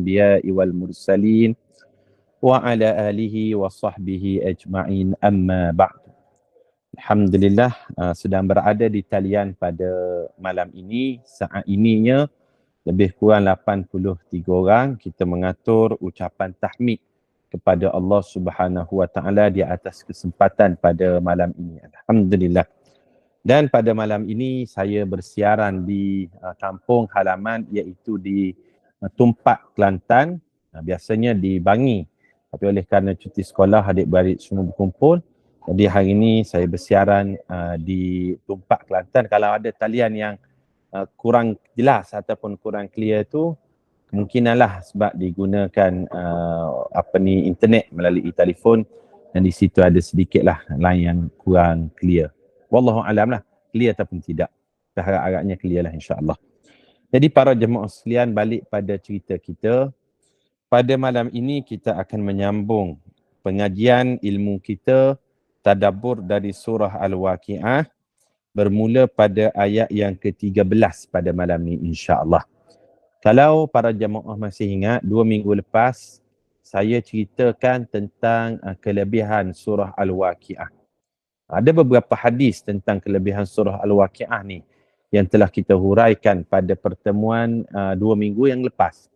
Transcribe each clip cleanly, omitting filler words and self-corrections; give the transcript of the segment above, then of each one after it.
الأنبياء والمرسلين وعلى آله وصحبه أجمعين أما بعد. Alhamdulillah, sedang berada di talian pada malam ini. Saat ininya lebih kurang 83 orang kita mengatur ucapan tahmid kepada Allah Subhanahu Wa Taala di atas kesempatan pada malam ini. Alhamdulillah. Dan pada malam ini saya bersiaran di kampung halaman iaitu di Tumpak, Kelantan. Biasanya di Bangi. Tapi oleh kerana cuti sekolah adik-beradik semua berkumpul, jadi hari ini saya bersiaran di Tumpak, Kelantan. Kalau ada talian yang kurang jelas ataupun kurang clear tu, kemungkinanlah sebab digunakan internet melalui telefon, dan di situ ada sedikitlah line yang kurang clear. Wallahu alam lah, clear ataupun tidak. Harap-harapnya clear lah, insya-Allah. Jadi para jemaah sekalian, balik pada cerita kita. Pada malam ini kita akan menyambung pengajian ilmu kita tadabbur dari surah Al-Waqiah, bermula pada ayat yang ke-13 pada malam ini, insya-Allah. Kalau para jemaah masih ingat, 2 minggu lepas saya ceritakan tentang kelebihan surah Al-Waqiah. Ada beberapa hadis tentang kelebihan surah Al-Waqiah ni yang telah kita huraikan pada pertemuan 2 minggu yang lepas.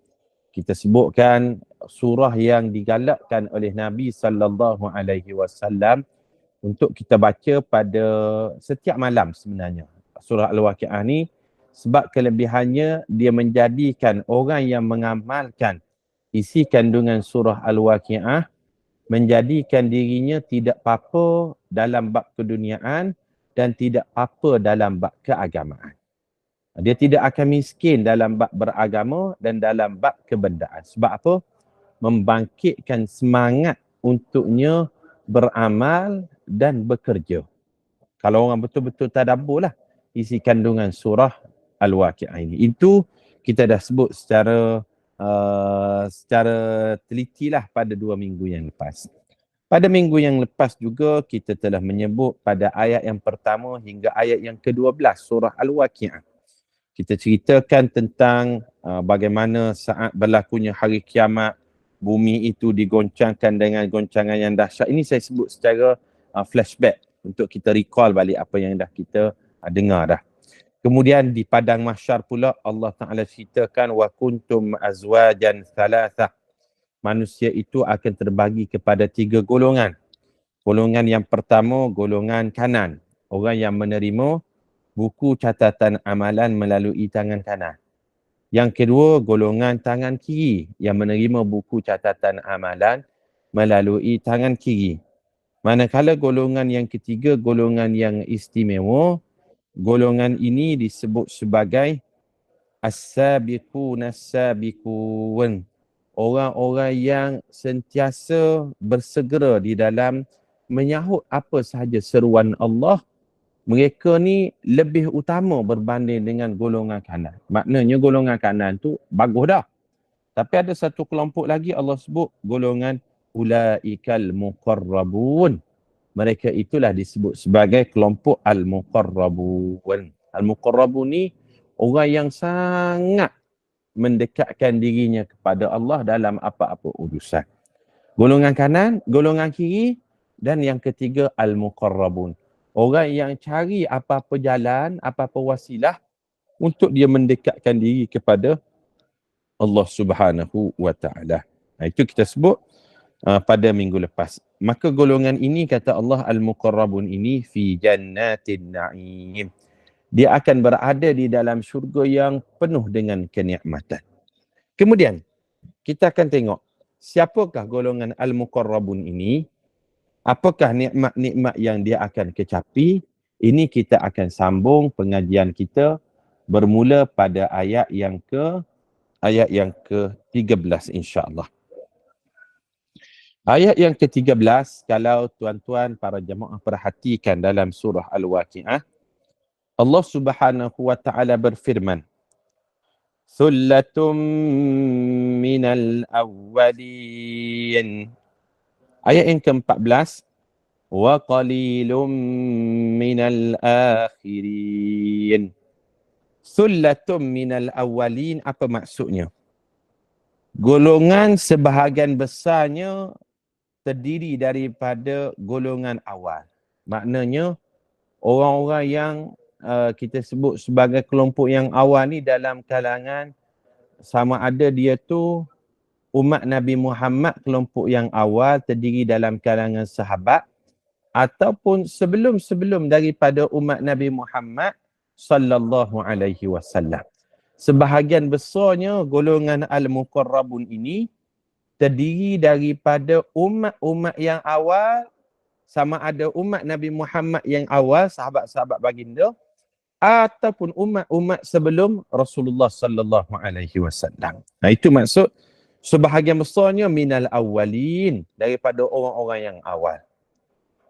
Kita sebutkan surah yang digalakkan oleh Nabi sallallahu alaihi wasallam untuk kita baca pada setiap malam sebenarnya. Surah Al-Waqiah ni sebab kelebihannya dia menjadikan orang yang mengamalkan isi kandungan surah Al-Waqiah menjadikan dirinya tidak apa-apa dalam bab keduniaan dan tidak apa dalam bab keagamaan. Dia tidak akan miskin dalam bab beragama dan dalam bab kebendaan. Sebab apa? Membangkitkan semangat untuknya beramal dan bekerja. Kalau orang betul-betul tadabbur lah isi kandungan surah Al-Waqiah ini. Itu kita dah sebut secara teliti lah pada 2 minggu yang lepas. Pada minggu yang lepas juga kita telah menyebut pada ayat yang pertama hingga ayat yang ke-12 surah Al-Waqiah. Kita ceritakan tentang bagaimana saat berlakunya hari kiamat, bumi itu digoncangkan dengan goncangan yang dahsyat. Ini saya sebut secara flashback untuk kita recall balik apa yang dah kita dengar dah. Kemudian di padang mahsyar pula Allah Ta'ala ceritakan wa kuntum azwajan thalathah. Manusia itu akan terbagi kepada 3 golongan. Golongan yang pertama, golongan kanan. Orang yang menerima buku catatan amalan melalui tangan kanan. Yang kedua, golongan tangan kiri yang menerima buku catatan amalan melalui tangan kiri. Manakala golongan yang ketiga, golongan yang istimewa, golongan ini disebut sebagai as-sabiqun as-sabiqun. Orang-orang yang sentiasa bersegera di dalam menyahut apa sahaja seruan Allah. Mereka ni lebih utama berbanding dengan golongan kanan. Maknanya golongan kanan tu bagus dah. Tapi ada satu kelompok lagi Allah sebut golongan ulaikal muqarrabun. Mereka itulah disebut sebagai kelompok al-muqarrabun. Al-muqarrabun ni orang yang sangat mendekatkan dirinya kepada Allah dalam apa-apa urusan. Golongan kanan, golongan kiri, dan yang ketiga al-muqarrabun. Orang yang cari apa-apa jalan, apa-apa wasilah untuk dia mendekatkan diri kepada Allah Subhanahu Wa Taala. Itu kita sebut pada minggu lepas. Maka golongan ini kata Allah al-muqarrabun ini fi jannatin na'im. Dia akan berada di dalam syurga yang penuh dengan kenikmatan. Kemudian kita akan tengok siapakah golongan al-muqarrabun ini. Apakah nikmat-nikmat yang dia akan kecapi? Ini kita akan sambung pengajian kita bermula pada ayat yang ke-13 insya-Allah. Ayat yang ke-13, kalau tuan-tuan para jemaah perhatikan dalam surah Al-Waqiah, Allah Subhanahu wa taala berfirman, "Sullatum minal awwalin." Ayat yang ke-14, wa qalilum minal akhirin. Sullatum minal awwalin, apa maksudnya? golongan sebahagian besarnya terdiri daripada golongan awal. Maknanya orang-orang yang kita sebut sebagai kelompok yang awal ni dalam kalangan sama ada dia tu umat Nabi Muhammad, kelompok yang awal terdiri dalam kalangan sahabat, ataupun sebelum-sebelum daripada umat Nabi Muhammad sallallahu alaihi wasallam. Sebahagian besarnya golongan al-muqarrabun ini terdiri daripada umat-umat yang awal, sama ada umat Nabi Muhammad yang awal, sahabat-sahabat baginda, ataupun umat-umat sebelum Rasulullah sallallahu alaihi wasallam. Nah, itu maksud sebahagian besarnya minal awwalin, daripada orang-orang yang awal.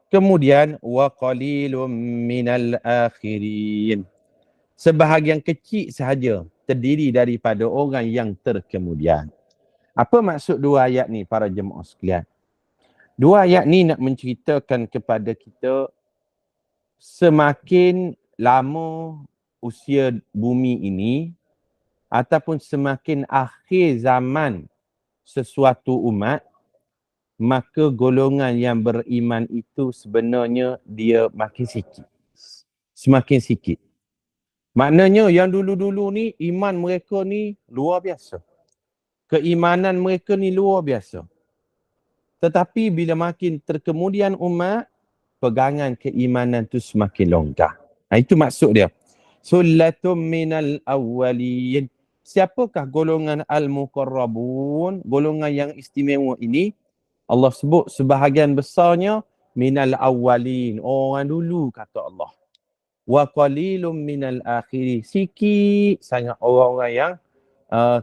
Kemudian wa qalilum minal akhirin. Sebahagian kecil sahaja terdiri daripada orang yang terkemudian. Apa maksud dua ayat ni para jemaah sekalian? Dua ayat ni nak menceritakan kepada kita semakin lama usia bumi ini ataupun semakin akhir zaman sesuatu umat, maka golongan yang beriman itu sebenarnya dia makin sikit. Semakin sikit. Maknanya yang dulu-dulu ni iman mereka ni luar biasa. Keimanan mereka ni luar biasa. Tetapi bila makin terkemudian umat, pegangan keimanan tu semakin longgar. Nah, itu maksud dia. Sullatum minal awwalin. Siapakah golongan al-muqarrabun? Golongan yang istimewa ini Allah sebut sebahagian besarnya minal awwalin. Orang dulu kata Allah. Wa qalilum minal akhirin. Sikit sangat orang-orang yang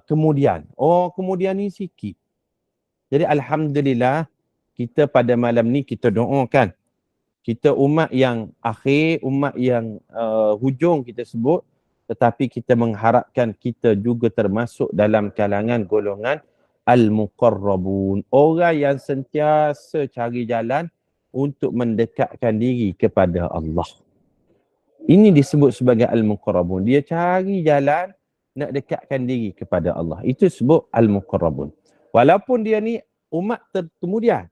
kemudian. Orang kemudian ni sikit. Jadi alhamdulillah kita pada malam ni kita doakan. Kita umat yang akhir, umat yang hujung kita sebut, tetapi kita mengharapkan kita juga termasuk dalam kalangan golongan al-muqarrabun. Orang yang sentiasa cari jalan untuk mendekatkan diri kepada Allah. Ini disebut sebagai al-muqarrabun. Dia cari jalan nak dekatkan diri kepada Allah. Itu sebut al-muqarrabun. Walaupun dia ni umat kemudian,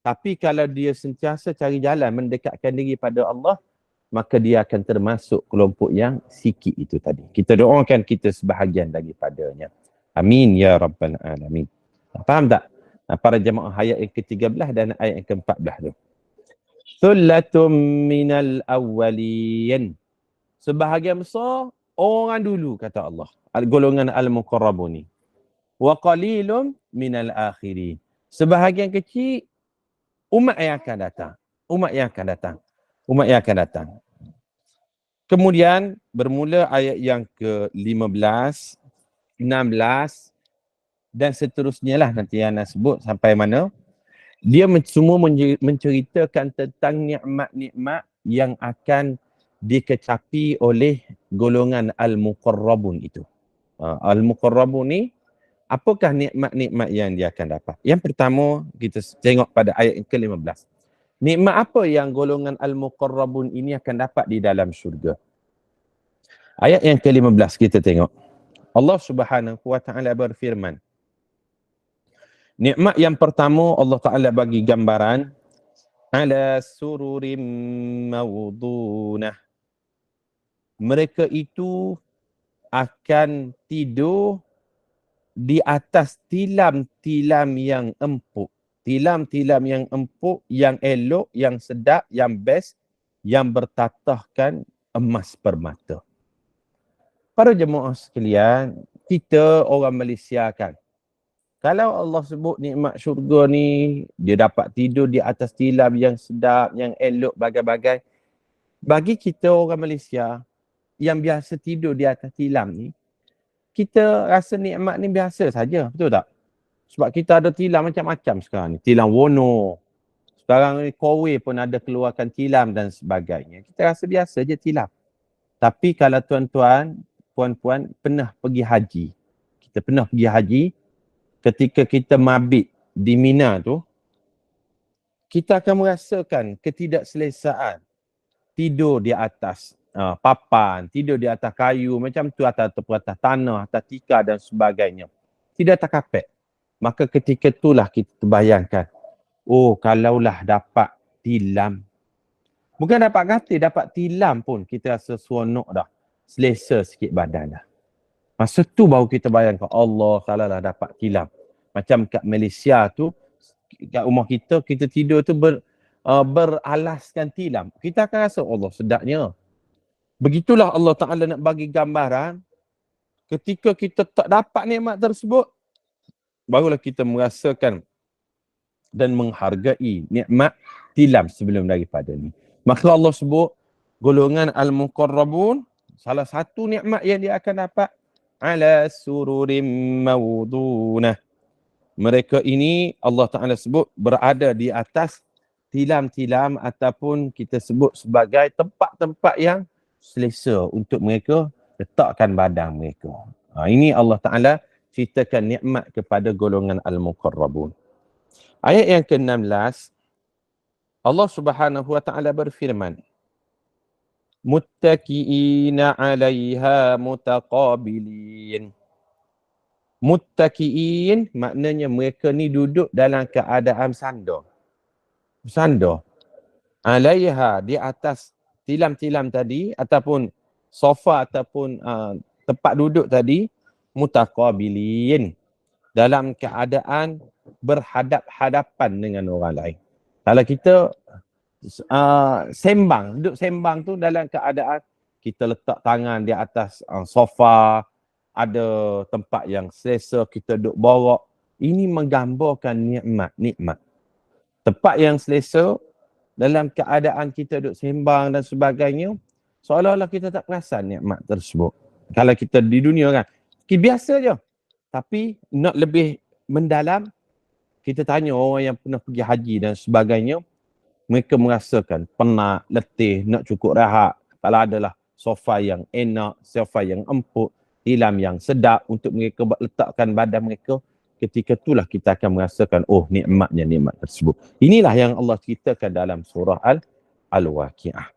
tapi kalau dia sentiasa cari jalan mendekatkan diri pada Allah, maka dia akan termasuk kelompok yang sikit itu tadi. Kita doakan kita sebahagian daripadanya. Amin ya rabbal alamin. Faham tak? Para jemaah ayat yang ke-13 dan ayat yang ke-14 tu. Thullatum minal awwalin. Sebahagian besar orang dulu kata Allah. Golongan al-muqarrabun ni. Wa qalilum minal akhirin. Sebahagian kecil umat yang akan datang. Umat yang akan datang. Umat yang akan datang. Kemudian bermula ayat yang ke-15, 16 dan seterusnya lah nanti yang nak sebut sampai mana. Dia semua menceritakan tentang nikmat-nikmat yang akan dikecapi oleh golongan al-muqarrabun itu. Al-muqarrabun ni, apakah nikmat-nikmat yang dia akan dapat? Yang pertama, kita tengok pada ayat yang ke-15. Nikmat apa yang golongan al-muqarrabun ini akan dapat di dalam syurga? Ayat yang ke-15 kita tengok. Allah Subhanahu wa taala berfirman. Nikmat yang pertama Allah Taala bagi gambaran ala sururim mawdunah. Mereka itu akan tidur di atas tilam-tilam yang empuk. Tilam-tilam yang empuk, yang elok, yang sedap, yang best, yang bertatahkan emas permata. Para jemaah sekalian, kita orang Malaysia kan, kalau Allah sebut nikmat syurga ni, dia dapat tidur di atas tilam yang sedap, yang elok, bagai-bagai. Bagi kita orang Malaysia yang biasa tidur di atas tilam ni, kita rasa nikmat ni biasa saja, betul tak? Sebab kita ada tilam macam-macam sekarang ni. Tilam Wono. Sekarang ni Kowe pun ada keluarkan tilam dan sebagainya. Kita rasa biasa je tilam. Tapi kalau tuan-tuan, puan-puan pernah pergi haji. Kita pernah pergi haji, ketika kita mabit di Mina tu, kita akan merasakan ketidakselesaan tidur di atas papan, tidur di atas kayu macam tu, atas tanah, atas tikar dan sebagainya. Tidak atas kapet. Maka ketika itulah kita terbayangkan, oh kalaulah dapat tilam, bukan dapat gatal, dapat tilam pun kita rasa seronok dah. Selesa sikit badan dah. Masa tu baru kita bayangkan, Allah kalau lah dapat tilam. Macam kat Malaysia tu, kat rumah kita tidur tu beralaskan tilam. Kita akan rasa, Allah sedapnya. Begitulah Allah Ta'ala nak bagi gambaran, ketika kita tak dapat nikmat tersebut, barulah kita merasakan dan menghargai nikmat tilam sebelum daripada ni. Maka Allah sebut, golongan al-muqarrabun, salah satu nikmat yang dia akan dapat, ala sururim mawdunah. Mereka ini Allah Ta'ala sebut berada di atas tilam-tilam ataupun kita sebut sebagai tempat-tempat yang selesa untuk mereka letakkan badan mereka. Ini Allah Ta'ala ceritakan nikmat kepada golongan al-muqarrabun. Ayat yang ke-16, Allah Subhanahu Wa Ta'ala berfirman, muttaki'ina 'alaiha mutaqabilin. Muttaki'in maknanya mereka ni duduk dalam keadaan bersandar. Bersandar. 'Alaiha, di atas tilam-tilam tadi ataupun sofa ataupun tempat duduk tadi, mutaqabilin, dalam keadaan berhadap-hadapan dengan orang lain. Kalau kita sembang, duduk sembang tu dalam keadaan kita letak tangan di atas sofa, ada tempat yang selesa, kita duduk borok. Ini menggambarkan nikmat. Tempat yang selesa, dalam keadaan kita duduk sembang dan sebagainya, seolah-olah kita tak perasan nikmat tersebut. Kalau kita di dunia kan, biasa je. Tapi nak lebih mendalam, kita tanya orang yang pernah pergi haji dan sebagainya, mereka merasakan penat, letih, nak cukup rehat. Kalau adalah sofa yang enak, sofa yang empuk, tilam yang sedap untuk mereka letakkan badan mereka, ketika itulah kita akan merasakan, oh nikmatnya nikmat tersebut. Inilah yang Allah ceritakan dalam surah Al-Waqi'ah.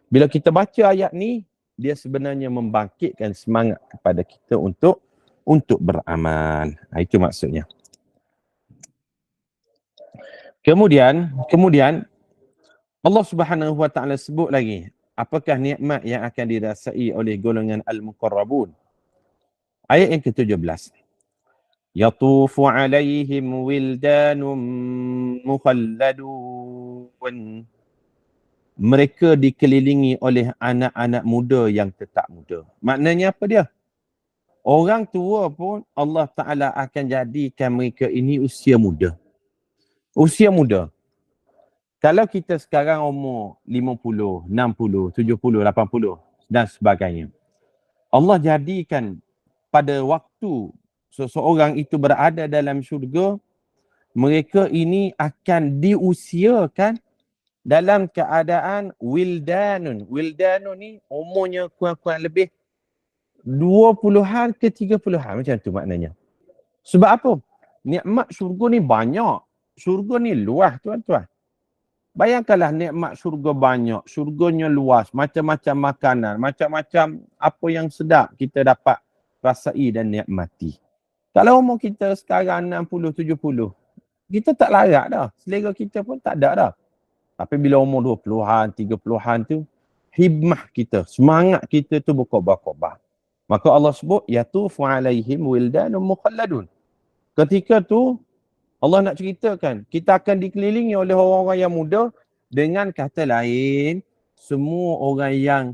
Bila kita baca ayat ni, dia sebenarnya membangkitkan semangat kepada kita untuk beramal. Itu maksudnya. Kemudian Allah Subhanahu Wa Ta'ala sebut lagi, apakah nikmat yang akan dirasai oleh golongan al-muqarrabun. Ayat yang ke-17. Yatufu alaihim wildanum mukhalladun. Mereka dikelilingi oleh anak-anak muda yang tetap muda. Maknanya apa dia? Orang tua pun Allah Ta'ala akan jadikan mereka ini usia muda. Usia muda. Kalau kita sekarang umur 50, 60, 70, 80 dan sebagainya, Allah jadikan pada waktu seseorang itu berada dalam syurga, mereka ini akan diusiakan dalam keadaan wildanun. Wildanun ni umurnya kurang-kurang lebih 20-an ke 30-an, macam tu maknanya. Sebab apa? Nikmat syurga ni banyak. Syurga ni luas, tuan-tuan. Bayangkanlah nikmat syurga banyak, syurganya luas, macam-macam makanan, macam-macam apa yang sedap kita dapat rasai dan nikmati. Kalau umur kita sekarang 60, 70, kita tak larat dah. Selera kita pun tak ada dah. Tapi bila umur 20-an, 30-an tu, hikmah kita, semangat kita tu berkobar-kobar. Maka Allah sebut, yatufu alaihim wildanum mukhalladun. Ketika tu, Allah nak ceritakan, kita akan dikelilingi oleh orang-orang yang muda, dengan kata lain, semua orang yang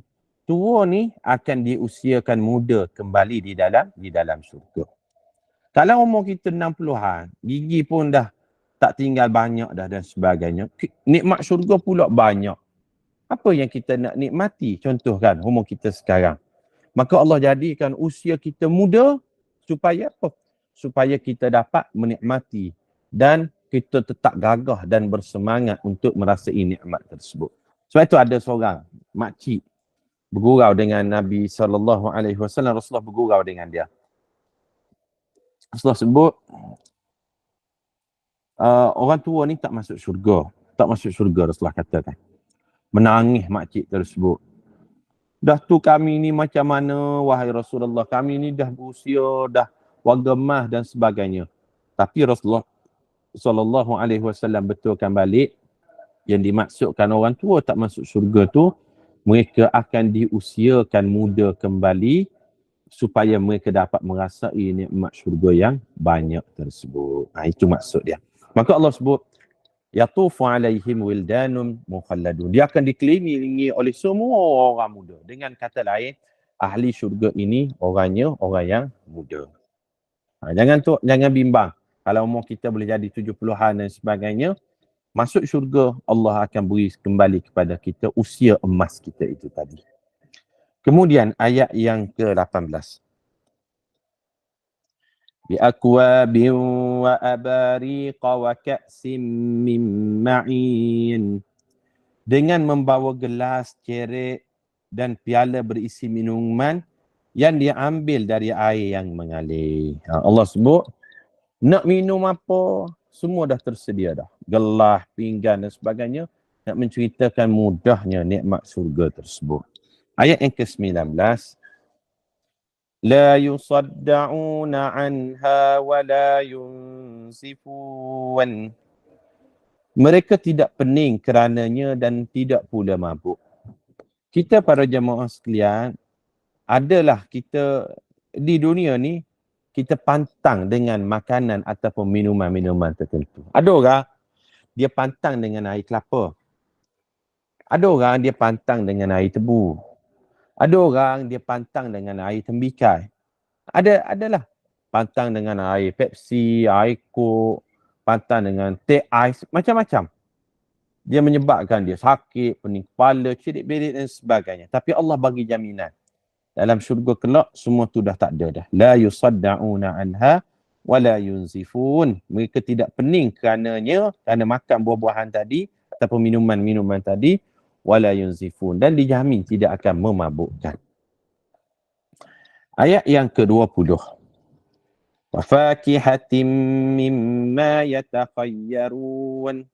tua ni akan diusiakan muda kembali di dalam syurga. Kalau umur kita 60-an, gigi pun dah tak tinggal banyak dah dan sebagainya, nikmat syurga pula banyak. Apa yang kita nak nikmati? Contohkan umur kita sekarang. Maka Allah jadikan usia kita muda supaya apa? Supaya kita dapat menikmati dan kita tetap gagah dan bersemangat untuk merasai nikmat tersebut. Sebab itu ada seorang makcik bergurau dengan Nabi SAW. Rasulullah bergurau dengan dia. Rasulullah sebut, orang tua ni tak masuk syurga. Tak masuk syurga, Rasulullah katakan. Menangis makcik tersebut. Dah tu kami ni macam mana, wahai Rasulullah? Kami ni dah berusia, dah warga mah dan sebagainya. Tapi Rasulullah sallallahu alaihi wasallam betulkan balik, yang dimaksudkan orang tua tak masuk syurga tu, mereka akan diusiakan muda kembali supaya mereka dapat merasai nikmat syurga yang banyak tersebut. Itu maksud dia. Maka Allah sebut, yatufu alaihim wildanun mukhalladun. Dia akan dikelilingi oleh semua orang muda. Dengan kata lain, ahli syurga ini orangnya orang yang muda. Jangan bimbang. Kalau umur kita boleh jadi 70-an dan sebagainya, masuk syurga, Allah akan beri kembali kepada kita usia emas kita itu tadi. Kemudian ayat yang ke-18. Bi akwabin wa abariqa wa ka'sim min ma'in. Dengan membawa gelas, cerek dan piala berisi minuman yang diambil dari air yang mengalir. Allah sebut, nak minum apa, semua dah tersedia dah. Gelas, pinggan dan sebagainya. Nak menceritakan mudahnya nikmat surga tersebut. Ayat yang ke-19. La yusadda'una anha wa la yunsifun. Mereka tidak pening kerananya dan tidak pula mabuk. Kita para jemaah sekalian, adalah kita di dunia ni, kita pantang dengan makanan ataupun minuman-minuman tertentu. Ada orang, dia pantang dengan air kelapa. Ada orang, dia pantang dengan air tebu. Ada orang, dia pantang dengan air tembikai. Adalah pantang dengan air Pepsi, air Coke, pantang dengan teh ais, macam-macam. Dia menyebabkan dia sakit, pening kepala, cerit-berit dan sebagainya. Tapi Allah bagi jaminan. Dalam syurga kelak, semua tu dah tak ada dah. La yusadda'una anha wa la yunzifun. Mereka tidak pening kerana makan buah-buahan tadi ataupun minuman-minuman tadi, wa la yunzifun. Dan dijamin tidak akan memabukkan. Ayat yang ke-20. Wa fakihatin mimma yatakhayyarun.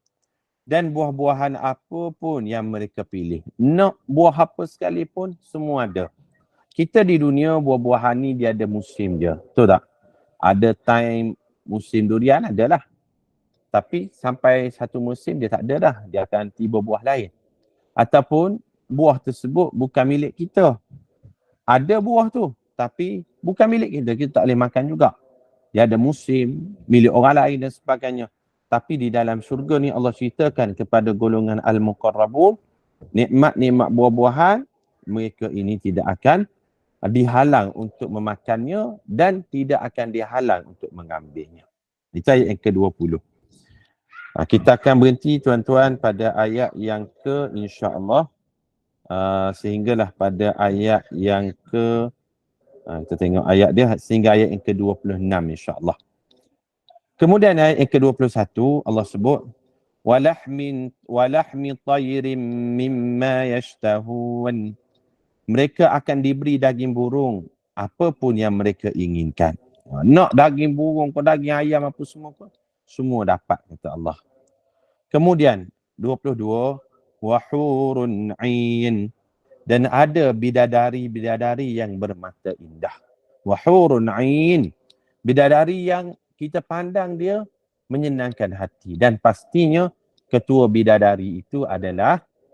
Dan buah-buahan apa pun yang mereka pilih. Nak buah apa sekalipun, semua ada. Kita di dunia buah-buahan ni dia ada musim je. Betul tak? Ada time musim durian adalah. Tapi sampai satu musim dia tak ada dah. Dia akan tiba buah lain. Ataupun buah tersebut bukan milik kita. Ada buah tu. Tapi bukan milik kita. Kita tak boleh makan juga. Dia ada musim, milik orang lain dan sebagainya. Tapi di dalam syurga ni Allah ceritakan kepada golongan Al-Muqarrabun, nikmat-nikmat buah-buahan, mereka ini tidak akan dihalang untuk memakannya dan tidak akan dihalang untuk mengambilnya. Itu ayat yang ke-20. Kita akan berhenti tuan-tuan pada ayat yang ke, insya-Allah, sehinggalah pada ayat yang ke, kita tengok ayat dia sehingga ayat yang ke-26 insya-Allah. Kemudian ayat yang ke-21 Allah sebut walahmi tayrin mimma yashtahun. Mereka akan diberi daging burung apapun yang mereka inginkan. Nak daging burung, kau daging ayam apa semua dapat kata Allah. Kemudian 22 wahurun 'ain, dan ada bidadari-bidadari yang bermata indah. Wahurun 'ain, bidadari yang kita pandang dia menyenangkan hati, dan pastinya ketua bidadari itu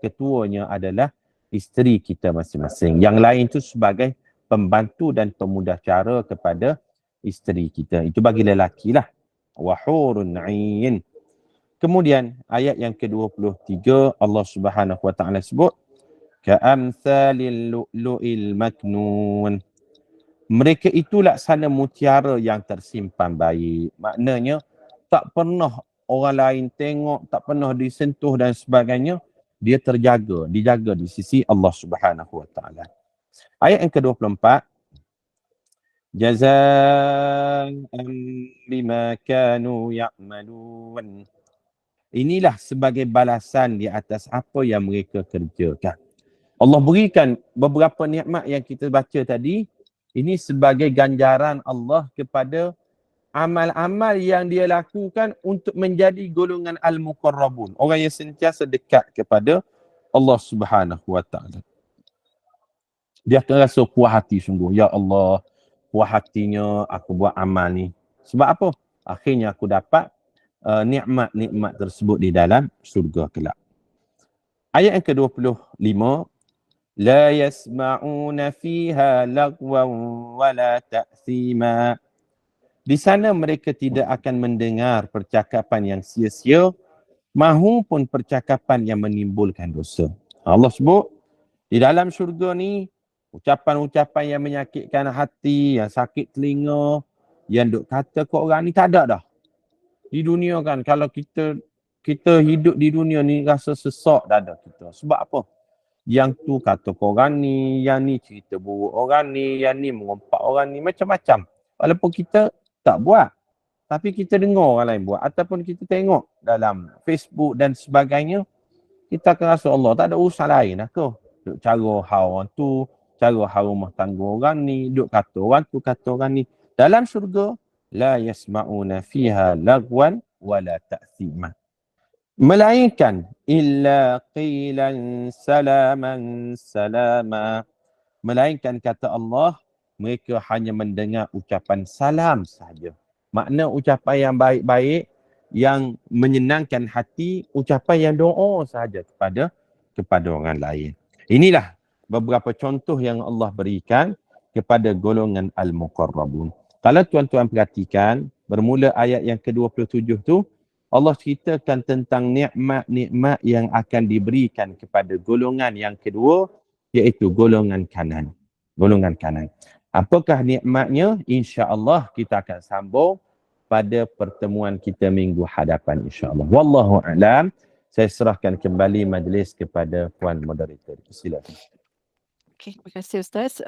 ketuanya adalah isteri kita masing-masing. Yang lain tu sebagai pembantu dan pemudah cara kepada isteri kita. Itu bagi lelaki lah. Wahurun 'ain. Kemudian ayat yang ke-23 Allah Subhanahu wa taala sebut ka'amsalil lu'lu'il maknun. Mereka itu laksana mutiara yang tersimpan baik. Maknanya tak pernah orang lain tengok, tak pernah disentuh dan sebagainya. Dia dijaga di sisi Allah Subhanahu wa taala. Ayat yang ke-24 jazaa'an bima kanu ya'malun. Inilah sebagai balasan di atas apa yang mereka kerjakan. Allah berikan beberapa nikmat yang kita baca tadi. Ini sebagai ganjaran Allah kepada amal-amal yang dia lakukan untuk menjadi golongan Al-Muqarrabun. Orang yang sentiasa dekat kepada Allah Subhanahu wa taala. Dia akan rasa puas hati sungguh. Ya Allah, puas hatinya aku buat amal ni. Sebab apa? Akhirnya aku dapat nikmat-nikmat tersebut di dalam syurga kelak. Ayat yang ke-25, la yasma'una fiha lagwan wala ta'thima. Di sana mereka tidak akan mendengar percakapan yang sia-sia mahupun percakapan yang menimbulkan dosa. Allah sebut di dalam syurga ni ucapan-ucapan yang menyakitkan hati, yang sakit telinga, yang duk kata ke orang ni tak ada dah. Di dunia kan kalau kita hidup di dunia ni rasa sesak dada kita. Sebab apa? Yang tu kata ke orang ni, yang ni cerita buruk orang ni, yang ni mengumpat orang ni, macam-macam. Walaupun kita tak buat, tapi kita dengar orang lain buat ataupun kita tengok dalam Facebook dan sebagainya, kita akan rasa Allah tak ada urusan lain aku. Duk cara hal orang tu, cara hal rumah tangga orang ni, duk kata orang tu, kata orang ni. Dalam syurga, la yasma'una fiha lagwan wala ta'thima. Melainkan illa qilan salaman salama. Melainkan kata Allah, mereka hanya mendengar ucapan salam sahaja. Makna ucapan yang baik-baik, yang menyenangkan hati, ucapan yang doa sahaja kepada orang lain. Inilah beberapa contoh yang Allah berikan kepada golongan al-muqarrabun. Kalau tuan-tuan perhatikan, bermula ayat yang ke-27 tu, Allah ceritakan tentang nikmat-nikmat yang akan diberikan kepada golongan yang kedua, iaitu golongan kanan. Golongan kanan. Apakah nikmatnya? InsyaAllah kita akan sambung pada pertemuan kita minggu hadapan insyaAllah. Wallahu a'lam. Saya serahkan kembali majlis kepada Puan Moderator. Silakan. Okay, terima kasih Ustaz.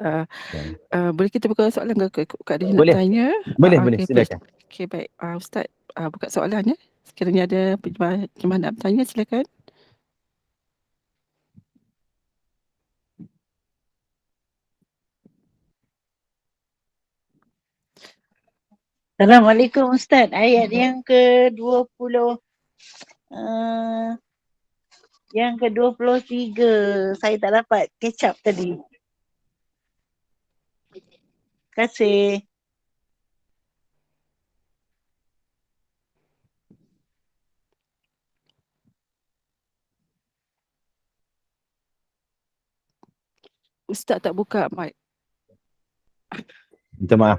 Boleh kita buka soalan ke Kak Dina nak Boleh. tanya? Boleh, Okay, silakan. Okay, baik. Ustaz, buka soalan ya. Sekiranya ada jemaah nak bertanya, silakan. Assalamualaikum Ustaz. Ayat yang ke-20 yang ke-23 saya tak dapat catch up tadi. Terima kasih. Ustaz tak buka mic. Minta maaf.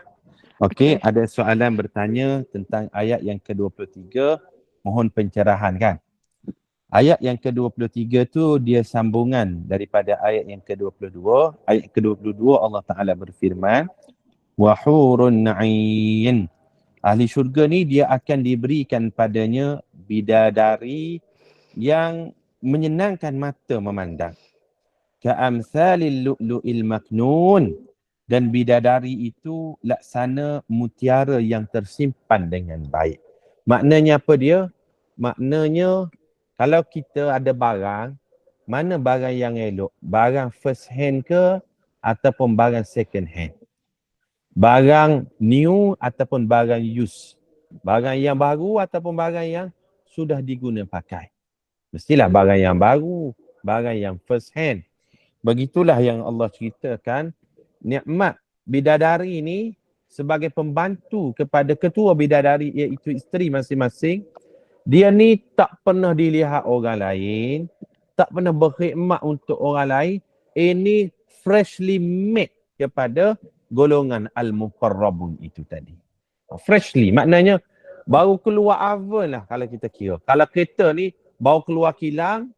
Okey, ada soalan bertanya tentang ayat yang ke-23, mohon pencerahan kan. Ayat yang ke-23 tu dia sambungan daripada ayat yang ke-22. Ayat ke-22 Allah Ta'ala berfirman, wa hurun 'ain. Ahli syurga ni dia akan diberikan padanya bidadari yang menyenangkan mata memandang. Ka'amsalil lu'lu'il maknun. Dan bidadari itu laksana mutiara yang tersimpan dengan baik. Maknanya apa dia? Maknanya kalau kita ada barang, mana barang yang elok? Barang first hand ke ataupun barang second hand? Barang new ataupun barang used? Barang yang baru ataupun barang yang sudah diguna pakai? Mestilah barang yang baru, barang yang first hand. Begitulah yang Allah ceritakan, nikmat bidadari ini sebagai pembantu kepada ketua bidadari iaitu isteri masing-masing. Dia ni tak pernah dilihat orang lain, tak pernah berkhidmat untuk orang lain. Ini freshly made kepada golongan al-muqarrabun itu tadi. Freshly maknanya baru keluar oven lah kalau kita kira. Kalau kereta ni baru keluar kilang,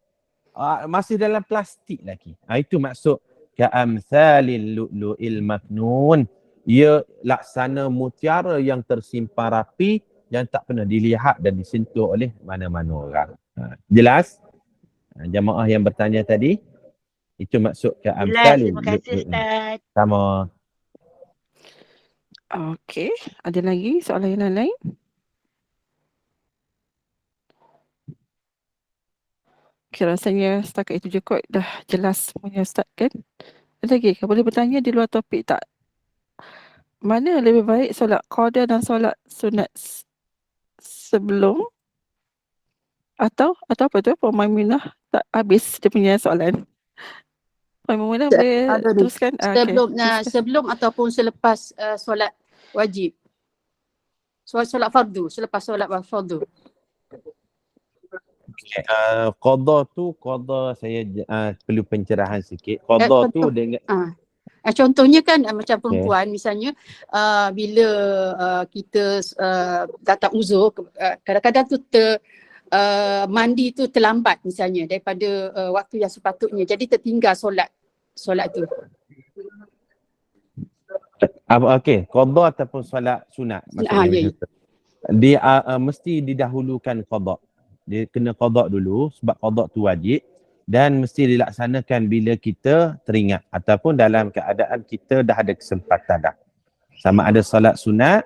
masih dalam plastik lagi. Itu maksud ka'amsalil lu'lu'il maknun. Ia laksana mutiara yang tersimpan rapi yang tak pernah dilihat dan disentuh oleh mana-mana orang. Jelas? Jemaah yang bertanya tadi, itu maksud ka'amsalil lu'lu'il. Terima kasih Ustaz. Sama. Okey, ada lagi soalan yang lain? Okay, rasanya setakat itu je kot dah jelas semuanya Ustaz kan? Ada lagi boleh bertanya di luar topik tak? Mana lebih baik solat qada dan solat sunat sebelum? Atau apa tu? Puan Maimunah tak habis dia punya soalan. Puan Maimunah boleh teruskan? Sebelum ataupun selepas solat wajib. solat fardu, selepas solat fardu. Qada tu, saya perlu pencerahan sikit. Qada tu dengan Contohnya kan macam perempuan misalnya bila kita datang uzur, kadang-kadang tu mandi tu terlambat misalnya daripada waktu yang sepatutnya, jadi tertinggal solat tu. Okey, qada ataupun solat sunat maksudnya. Dia mesti didahulukan qada. Dia kena qada dulu sebab qada tu wajib dan mesti dilaksanakan bila kita teringat ataupun dalam keadaan kita dah ada kesempatan dah. Sama ada solat sunat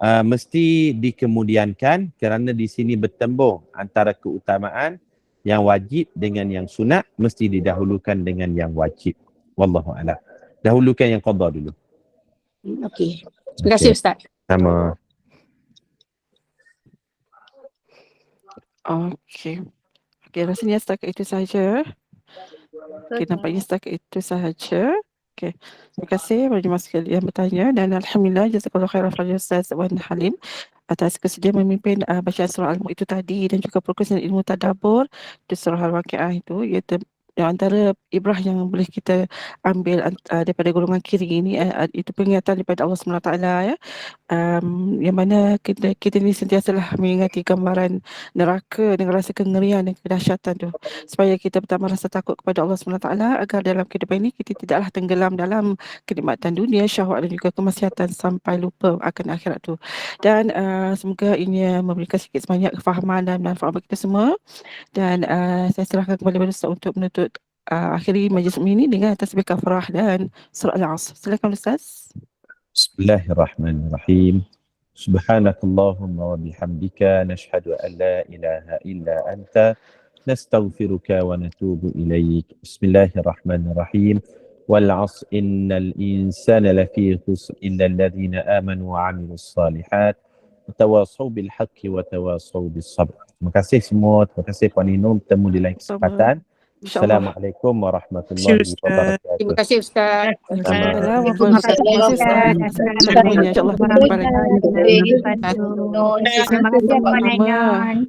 mesti dikemudiankan kerana di sini bertembung antara keutamaan yang wajib dengan yang sunat, mesti didahulukan dengan yang wajib. Wallahu a'lam. Dahulukan yang qada dulu. Okey. Terima kasih Ustaz. Sama. Okey. Okey, rasanya setakat itu sahaja. Okey, nampaknya setakat itu sahaja. Okey. Terima kasih kepada jemaah sekalian bertanya dan alhamdulillah jazakallahu khairan kepada Ustaz Wan Halim atas kesedia memimpin bacaan surah Al-Mulk itu tadi dan juga perkongsian ilmu tadabbur di surah Al-Waqiah itu, iaitu antara ibrah yang boleh kita ambil daripada golongan kiri ini itu peringatan daripada Allah SWT ya. Yang mana kita ni sentiasalah mengingati gambaran neraka dengan rasa kengerian dan kedahsyatan tu, supaya kita bertambah rasa takut kepada Allah SWT agar dalam kehidupan ini kita tidaklah tenggelam dalam kenikmatan dunia, syahwat dan juga kemaksiatan sampai lupa akan akhirat tu. Dan semoga ini memberikan sikit sebanyak kefahaman dan manfaat bagi kita semua. Dan saya serahkan kepada Ustaz untuk menutup akhiri majlis ini dengan tasbih kafarah dan surah Al-Asr. Silakan Ustaz. Bismillahirrahmanirrahim. Subhanakallahumma wa bihamdika nashhadu an la ilaha illa anta nastaghfiruka wa natubu ilaik. Bismillahirrahmanirrahim. Wal 'asr innal insana lafi khusr illa alladhina amanu wa 'amilus salihat wa tawassaw bil haqqi wa tawassaw bis sabr. Terima kasih semua. Terima kasih Puan Nino. Bertemu di lain kesempatan. Assalamualaikum warahmatullahi wabarakatuh. Terima kasih Ustaz. Assalamualaikum warahmatullahi wabarakatuh. Terima kasih Puan Ainan.